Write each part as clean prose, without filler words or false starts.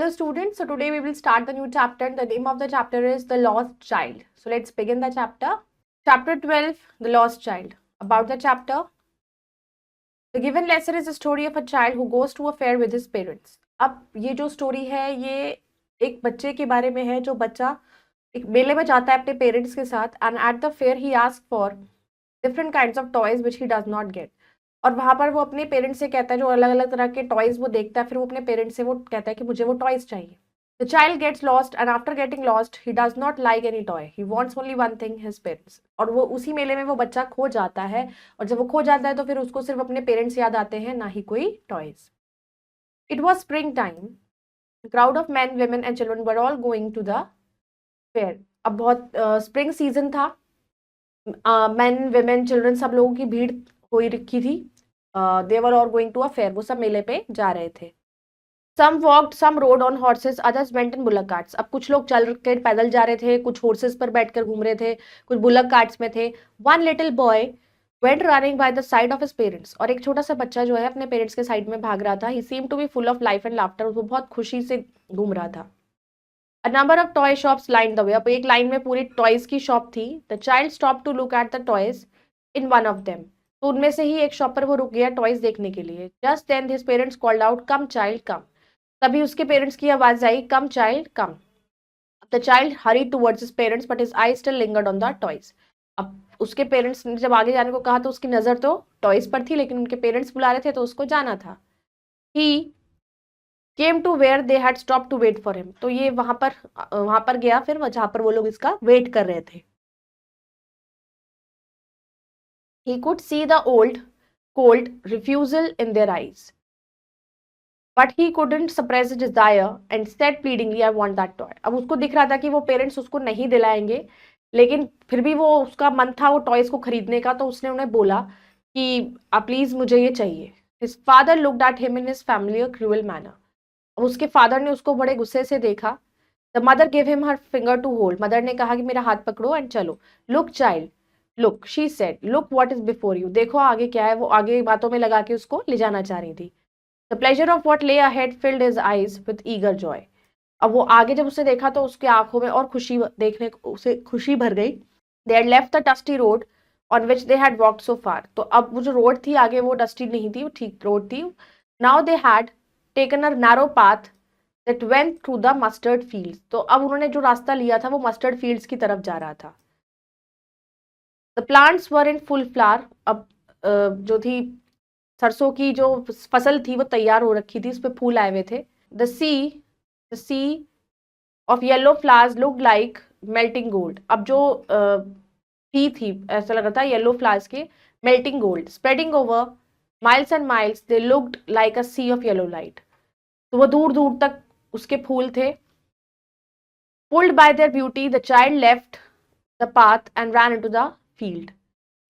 Hello students, so today we will start the new chapter. The name of the chapter is The Lost Child. So let's begin the chapter. Chapter 12, The Lost Child. About the chapter. The given lesson is a story of a child who goes to a fair with his parents. अब ये जो story है ये एक बच्चे के बारे में है जो बच्चा एक मेले में जाता है अपने पेरेंट्स के साथ and at the fair he ask for different kinds of toys which he does not gate. और वहां पर वो अपने पेरेंट्स से कहता है जो अलग अलग तरह के टॉयज वो देखता है, फिर वो अपने पेरेंट्स से वो कहता है कि मुझे वो टॉयज चाहिए। The child gets lost and after getting lost he does not like any toy, he wants only one thing, his parents. और वो उसी मेले में वो बच्चा खो जाता है और जब वो खो जाता है तो फिर उसको सिर्फ अपने पेरेंट्स याद आते हैं, ना ही कोई toys. It was spring time, crowd of man women and children were all going to the fair. अब बहुत स्प्रिंग सीजन था, मैन वेमेन चिल्ड्रन सब लोगों की भीड़ हो रखी थी। They were all going to a fair, वो सब मेले पे जा रहे थे। Some walked, some rode on horses, others went in bullock carts. अब कुछ लोग चल के पैदल जा रहे थे, कुछ हॉर्सेस पर बैठकर घूम रहे थे, कुछ बुलक कार्ट्स में थे। One little boy went running by the side of his parents. और एक छोटा सा बच्चा जो है अपने पेरेंट्स के साइड में भाग रहा था। He seem to be full of life and laughter, वो बहुत खुशी से घूम रहा था। A number of toy shops lined the way. अब एक लाइन में पूरी टॉयज की शॉप थी। The child stopped to look at the toys in one of them. तो उनमें से ही एक शॉप पर वो रुक गया टॉयज देखने के लिए। Just then his parents called out, "Come child, come." तभी उसके पेरेंट्स की आवाज आई, "Come child, come." The child hurried towards his parents, but his eyes still lingered on the toys. अब उसके पेरेंट्स ने जब आगे जाने को कहा तो उसकी नजर तो टॉयज पर थी, लेकिन उनके पेरेंट्स बुला रहे थे तो उसको जाना था। He came to where they had stopped to wait for him. तो ये वहां पर गया फिर जहां पर वो लोग इसका वेट कर रहे थे। He could see the old cold refusal in their eyes, but he couldn't suppress his desire and said pleadingly, "I want that toy." अब उसको दिख रहा था कि वो पेरेंट्स उसको नहीं दिलाएंगे, लेकिन फिर भी वो उसका मन था वो टॉयज को खरीदने का, तो उसने उन्हें बोला कि प्लीज मुझे ये चाहिए। His father looked at him in his familiar cruel manner. अब उसके फादर ने उसको बड़े गुस्से से देखा। The mother give him her finger to hold, mother ने कहा कि मेरा हाथ पकड़ो एंड चलो। Look child look, she said, look what is before you, देखो आगे क्या है। वो आगे बातों में लगा के उसको ले जाना चाह रही थी। द प्लेजर ऑफ व्हाट ले ahead field his eyes with eager Joy. अब वो आगे जब उसे देखा तो उसकी आंखों में और खुशी देखने उसे खुशी भर गई। They had left the dusty road on which they had walked so far. तो अब वो जो रोड थी आगे वो डस्टी नहीं थी, वो ठीक रोड थी। Now they had taken a narrow path that went through the mustard fields. तो अब उन्होंने जो रास्ता लिया था वो मस्टर्ड फील्ड्स की तरफ जा रहा था। The plants were in full flower. अब जो थी सरसों की जो फसल थी वो तैयार हो रखी थी, उस पे फूल आए हुए थे। The sea of yellow flowers looked like melting gold. अब जो sea थी ऐसा लग रहा था येलो फ्लावर्स के melting gold. Spreading over miles and miles, they looked like a sea of yellow light. तो वो दूर दूर तक उसके फूल थे। Pulled by their beauty, the child left the path and ran into the field.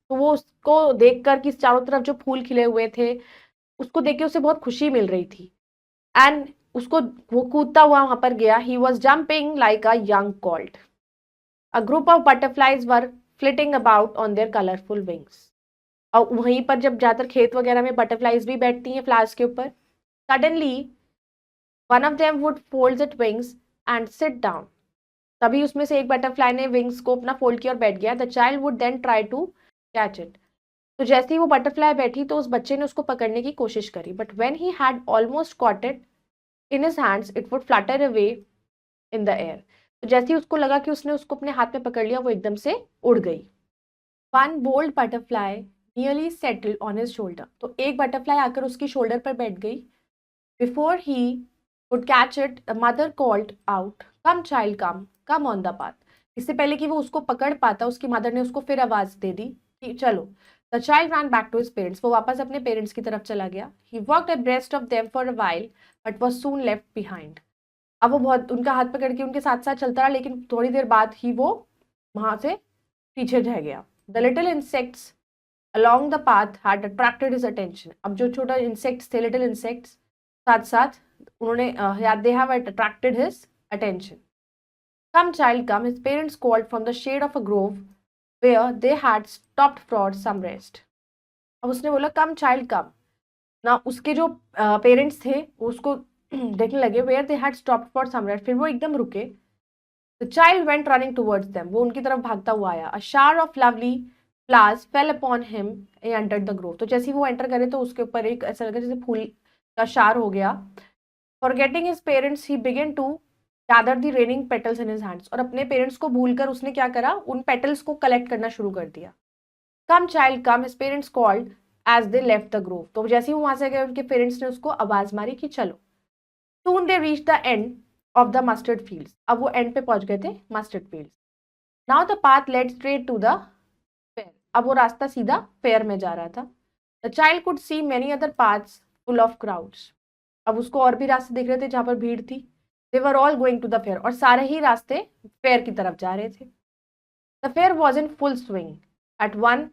तो वो उसको देखकर कि चारों तरफ जो फूल खिले हुए थे उसको देख के उसे बहुत खुशी मिल रही थी। एंड उसको वो कूदता हुआ वहां पर गया। He was jumping like a young colt. A group of butterflies were flitting about on their colorful wings. और वहीं पर जब ज्यादातर खेत वगैरह में बटरफ्लाइज भी बैठती हैं फ्लावर्स के ऊपर। Suddenly one of them would fold its wings and sit down. तभी उसमें से एक बटरफ्लाई ने विंग्स को अपना फोल्ड किया और बैठ गया। The child would then try to catch it. तो जैसे ही वो बटरफ्लाई बैठी तो उस बच्चे ने उसको पकड़ने की कोशिश करी, but when he had almost caught it in his hands it would flutter away in the air. तो जैसे ही उसको लगा कि उसने उसको अपने हाथ में पकड़ लिया वो एकदम से उड़ गई। One bold butterfly nearly settled on his shoulder. तो एक बटरफ्लाई आकर उसकी शोल्डर पर बैठ गई। Before he would catch it the mother called out, come child come, come on the path. इससे पहले कि वो उसको पकड़ पाता उसकी मदर ने उसको फिर आवाज दे दी कि चलो। The child run back to his parents, वो वापस अपने पेरेंट्स की तरफ चला गया। He walked abreast of them for a while but was soon left behind. अब वो बहुत उनका हाथ पकड़ के उनके साथ साथ चलता रहा, लेकिन थोड़ी देर बाद ही वो वहां से पीछे रह गया। The little insects along the path had attracted his attention. अब जो छोटा इंसेक्ट्स थे, लिटिल इंसेक्ट्स, साथ साथ उन्होंने they have attracted his attention. Come child come, his parents called from the shade of a grove where they had stopped for some rest. अब उसने बोला कम चाइल्ड कम ना, उसके जो पेरेंट्स थे उसको देखने लगे where they had stopped for some rest, फिर वो एकदम रुके। The child went running towards them, वो उनकी तरफ भागता हुआ आया। A shower of lovely flowers fell upon him he entered the grove, तो जैसे ही वो एंटर करे तो उसके ऊपर एक ऐसा लगा जैसे फूल का शार हो गया। Forgetting his parents he began to gather the raining petals in his hands, और अपने पेरेंट्स को भूलकर उसने क्या करा, उन पेटल्स को कलेक्ट करना शुरू कर दिया। Come child come, his parents called as they left the grove, तो जैसे ही वो वहां से गए उनके पेरेंट्स ने उसको आवाज मारी कि चलो। Soon they reach the end of the mustard fields, अब वो एंड पे पहुंच गए थे mustard fields. Now the path led straight to the fair, अब वो रास्ता सीधा फेयर में जा रहा था। The child could see many other paths full of crowds, अब उसको और भी रास्ते दिख रहे थे जहां पर भीड़ थी। They were all going to the fair, और सारे ही रास्ते फेयर की तरफ जा रहे थे। The fair was in full swing. At one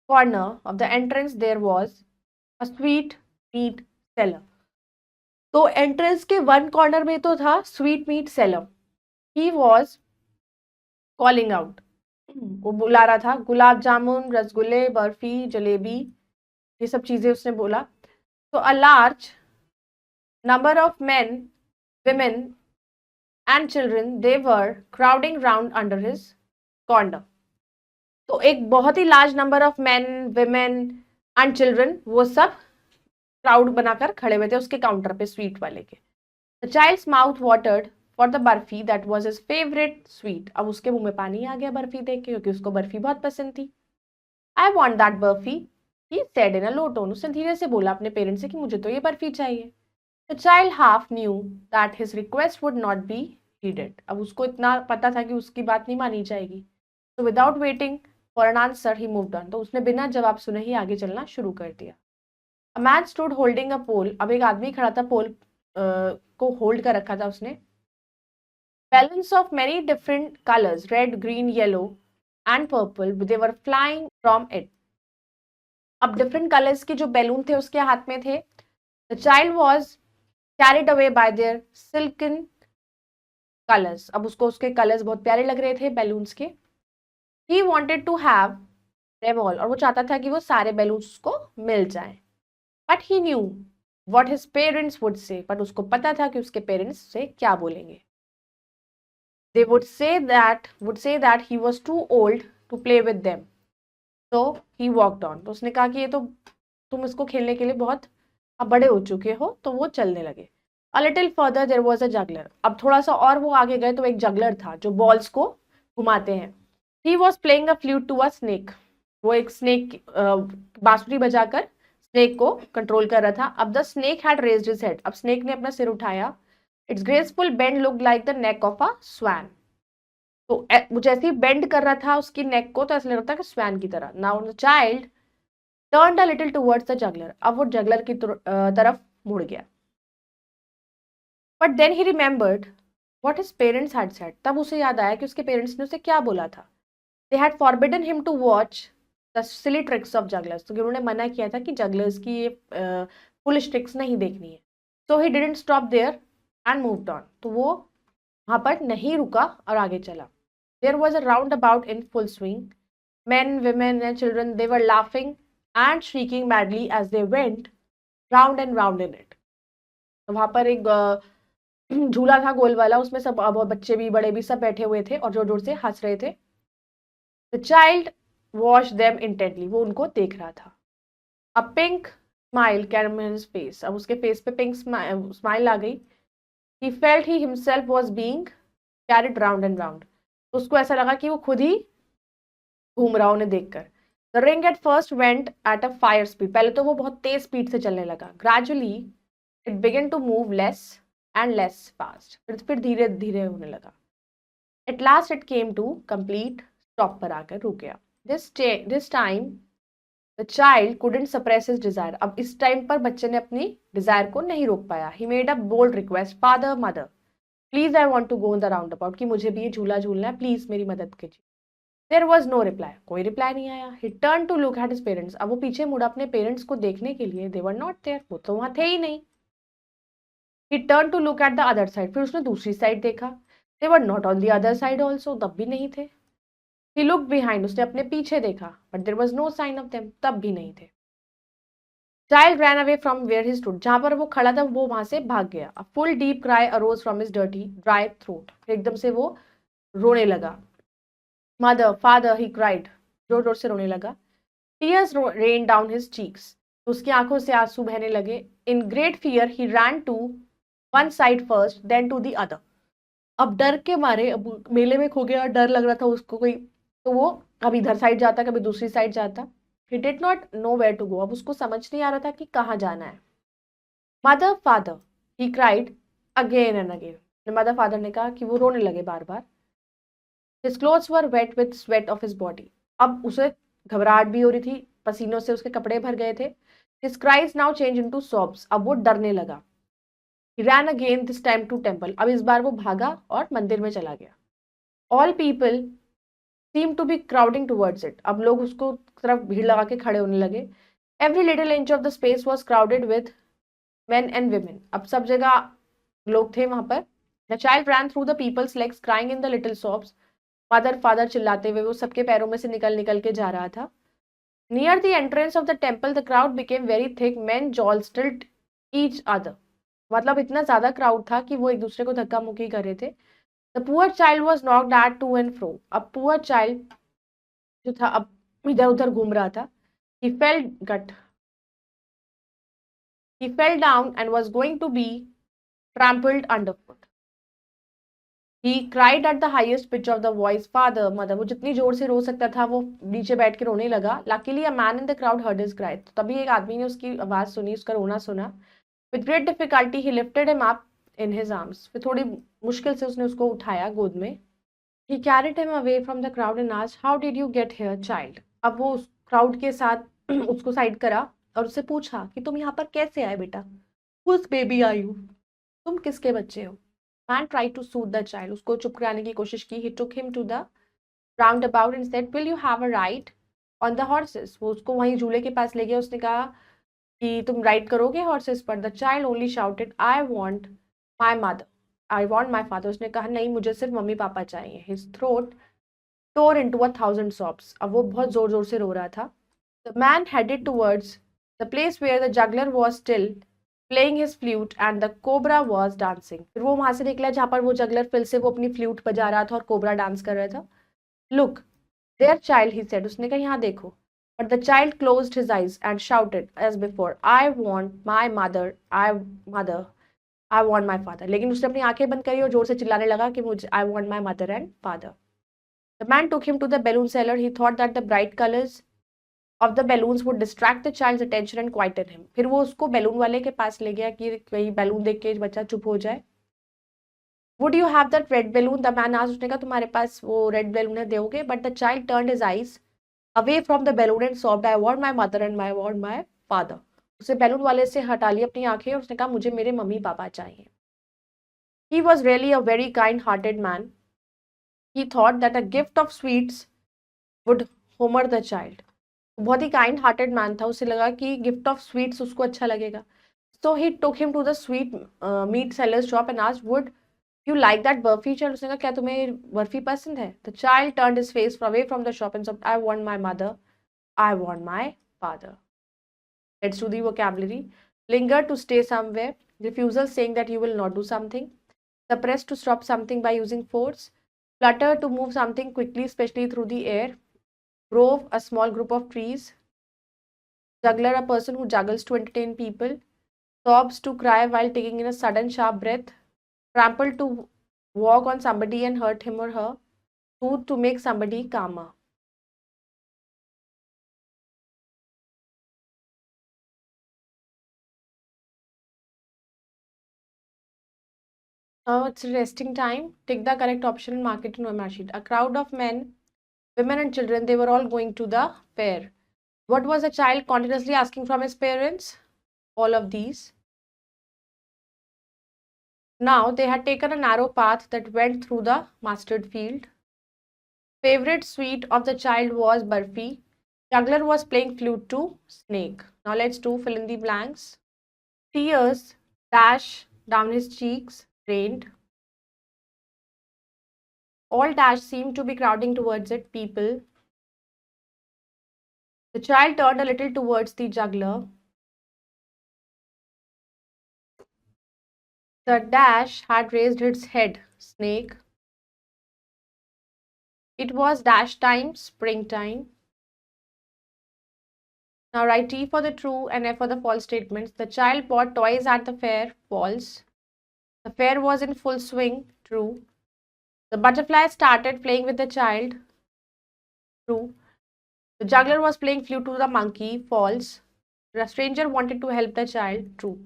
corner of the entrance there was a sweet meat seller, तो एंट्रेंस के वन कॉर्नर में तो था sweet meat seller. He was calling out, वो बुला रहा था। गुलाब जामुन, रसगुल्ले, बर्फी, जलेबी, ये सब चीजें उसने बोला। तो a large number of men, women and children they were crowding round under his corner, तो एक बहुत ही large number of men, women and children, वो सब क्राउड बनाकर खड़े हुए थे उसके काउंटर पे स्वीट वाले के। The child's mouth watered for the barfi that was his favourite sweet, अब उसके मुंह में पानी आ गया बर्फी देख के, क्योंकि उसको बर्फी बहुत पसंद थी। I want that barfi, he said in a low tone, उसने धीरे से बोला अपने पेरेंट्स से कि मुझे तो ये बर्फी चाहिए। The child half knew that his request would not be heeded, अब उसको इतना पता था कि उसकी बात नहीं मानी जाएगी। तो without waiting for an answer he moved on, तो उसने बिना जवाब सुने ही आगे चलना शुरू कर दिया। A man stood holding a pole, अब एक आदमी खड़ा था, पोल को होल्ड कर रखा था उसने। Balloons of many different colours, red, green, yellow and purple, they were flying from it, अब डिफरेंट कलर्स के जो बैलून थे उसके हाथ में थे। The child was carried away by there silken colours, अब उसको उसके कलर्स बहुत प्यारे लग रहे थे बैलून्स के। He wanted to have them all, और वो चाहता था कि वो सारे बैलून्स उसको मिल जाएं। But he knew what his parents would say, but उसको पता था कि उसके पेरेंट्स से क्या बोलेंगे। दे would say that he was too old to play with them, so he walked on, तो उसने कहा कि ये तो तुम इसको खेलने के लिए बहुत अब बड़े हो चुके हो, तो वो चलने लगे। A little further there was a juggler, अब थोड़ा सा और वो आगे गए तो एक जगलर था जो बॉल्स को घुमाते हैं। He was playing a flute to a snake, वो एक स्नेक बांसुरी बजाकर स्नेक को कंट्रोल कर रहा था। अब the snake had raised his head, अब स्नेक ने अपना सिर उठाया। It's graceful bend looked like the neck of a swan, तो वो जैसे ही बेंड कर रहा था उसकी नेक को, तो ऐसा लग रहा था कि स्वैन की तरह। Now the child turned a little towards the juggler, अब वो जगलर की तरफ मुड़ गया। But then he remembered what his parents had said, तब उसे याद आया कि उसके पेरेंट्स ने उसे क्या बोला था। They had forbidden him to watch the silly tricks of jugglers, तो उन्होंने मना किया था कि जगलर्स की ये फुलिश ट्रिक्स नहीं देखनी है। So he didn't stop there and moved on, तो वो वहां पर नहीं रुका और आगे चला। There was a roundabout in full swing, men, women and children, they were laughing and shrieking madly as they went round and round in it, तो वहां पर एक झूला था गोल वाला, उसमें सब बच्चे भी बड़े भी सब बैठे हुए थे और जोर जोर से हंस रहे थे। The child watch them intently, वो उनको देख रहा था। A pink smile came in his face, अब उसके फेस पे पिंक स्माइल आ गई। He felt he himself was being carried round and round, तो उसको ऐसा लगा कि वो खुद ही घूम रहा उन्हें देखकर। The ring at first went at a fire speed, पहले तो वो बहुत तेज स्पीड से चलने लगा। Gradually it began to move less and less fast, फिर धीरे धीरे होने लगा। At last it came to complete stop पर आकर रुक गया। This time the child couldn't suppress his desire, अब इस टाइम पर बच्चे ने अपनी डिजायर को नहीं रोक पाया। He made a bold request, father mother please I want to go in the roundabout, कि मुझे भी ये झूला झूलना है, प्लीज मेरी मदद कीजिए। देयर वॉज नो रिप्लाई, कोई रिप्लाई नहीं आया। He turn to look at his parents, अब वो पीछे मुड़ा अपने पेरेंट्स को देखने के लिए। दे वर नॉट देयर, वो तो वहां थे ही नहीं। He turn to look at the other side, फिर उसने दूसरी साइड देखा। They were not on the other side also, तब भी नहीं थे। ही लुक बिहाइंड, उसने अपने पीछे देखा, but there was no sign of them, तब भी नहीं थे। Child ran away from where he stood. जहां पर वो खड़ा था वो वहां से भाग गया. A full deep cry arose from his dirty, dry throat. एकदम से वो रोने लगा. Mother, father, he cried. जोर जोर से रोने लगा. Tears rained down his cheeks. उसकी आंखों से आंसू बहने लगे. In great fear, he ran to one side first, then to the other. अब डर के मारे, अब मेले में खो गया और डर लग रहा था उसको कोई, तो वो कभी इधर साइड जाता कभी दूसरी साइड जाता. He did not know where to go. अब उसको समझ नहीं आ रहा था कि कहाँ जाना है. Mother, father, he cried again and again. Mother father ने कहा कि वो रोने लगे बार बार. His clothes were wet with sweat of his body. अब उसे घबराहट भी हो रही थी, पसीनों से उसके कपड़े भर गए थे. His cries now changed into sobs. अब वो डरने लगा. He ran again, this time to temple. अब इस बार वो भागा और मंदिर में चला गया. All people seemed to be crowding towards it. अब लोग उसको तरफ भीड़ लगा के खड़े होने लगे. Every little inch of the space was crowded with men and women. अब सब जगह लोग थे वहां पर. The child ran through the people's legs, crying in the little sobs. Mother, father चिल्लाते हुए वो सबके पैरों में से निकल निकल के जा रहा था. Near the entrance of the temple, the crowd became very thick. Men jostled each other. मतलब इतना ज्यादा क्राउड था कि वो एक दूसरे को धक्का मुक्की कर रहे थे. The poor child was knocked at to and fro. अब poor child जो था अब इधर उधर घूम रहा था. He fell down and was going to be trampled underfoot. He cried at the highest pitch of the voice, father, mother. वो जितनी जोर से रो सकता था वो नीचे बैठ के रोने लगा. Luckily a man in the crowd heard his cry. तो तभी एक आदमी ने उसकी आवाज सुनी, उसका रोना सुना. With great difficulty he lifted him up in his arms. फिर थोड़ी मुश्किल से उसने उसको उठाया गोद में. He carried him away from the crowd and asked, how did you get here, child? अब वो उस क्राउड के साथ उसको साइड करा और उससे पूछा कि तुम यहाँ पर कैसे आए बेटा? Whose baby are you? तुम किसके बच्चे हो? Man tried to soothe the child. उसको चुप कराने की कोशिश की. He took him to the roundabout and said, will you have a ride on the horses? वो उसको वहीं झूले के पास ले गया. उसने कहा कि तुम राइड करोगे हॉर्सेस पर. The child only shouted, I want my mother. I want my father. उसने कहा नहीं, मुझे सिर्फ मम्मी पापा चाहिए. His throat tore into 1,000 sobs. अब वो बहुत जोर जोर से रो रहा था. The man headed towards the place where the juggler was still playing his flute and the cobra was dancing. फिर वो वहां से निकला जहां पर वो जगलर फिर से वो अपनी फ्लूट बजा रहा था और कोबरा डांस कर रहा था. Look, there child, he said. उसने कहा यहाँ देखो. But the child closed his eyes and shouted as before, I want my mother, I want my father. लेकिन उसने अपनी आंखें बंद करी और जोर से चिल्लाने लगा कि मुझे I want my mother and father. The man took him to the balloon seller. He thought that the bright colors of the balloons would distract the child's attention and quieten him. फिर वो उसको balloon वाले के पास ले गया कि कहीं balloon देख के बच्चा चुप हो जाए. Would you have that red balloon? The man asked. उसने कहा तुम्हारे पास वो रेड बैलून है, दोगे? But the child turned his eyes away from the balloon and sobbed, I want my mother and I want my father. उसे balloon वाले से हटा ली अपनी आंखें और उसने कहा मुझे मेरे मम्मी पापा चाहिए. He was really a very kind-hearted man. He thought that a gift of sweets would humor the child. बहुत ही काइंड हार्टेड मैन था. उसे लगा कि गिफ्ट ऑफ स्वीट्स उसको अच्छा लगेगा. So he took him to the sweetmeat sellers shop and asked, would you like that barfi child? उसने कहा क्या तुम्हें बर्फी पसंद है? The child turned his face away from the shop and said, I want my mother, I want my father. Let's do the vocabulary. Linger, to stay somewhere. Refusal, saying that you will not do something. Suppress, to stop something by using force. Flutter, to move something quickly specially through the air. Grove, a small group of trees. Juggler, a person who juggles to entertain people. Sobs, to cry while taking in a sudden sharp breath. Trample, to walk on somebody and hurt him or her. Soothe, to make somebody calmer. Now it's resting time. Take the correct option and mark it in OMR sheet. A crowd of men, women and children, they were all going to the fair. What was the child continuously asking from his parents? All of these. Now they had taken a narrow path that went through the mustard field. Favorite sweet of the child was burfi. Juggler was playing flute to snake. Now let's do fill in the blanks. Tears dash down his cheeks, rained. All dash seemed to be crowding towards it, people. The child turned a little towards the juggler. The dash had raised its head. Snake. It was dash time, springtime. Now write T for the true and F for the false statements. The child bought toys at the fair. False. The fair was in full swing. True. The butterfly started playing with the child. True. The juggler was playing flute to the monkey. False. The stranger wanted to help the child. True.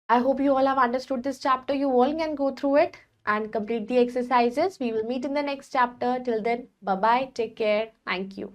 I hope you all have understood this chapter. You all can go through it and complete the exercises. We will meet in the next chapter. Till then, bye-bye. Take care. Thank you.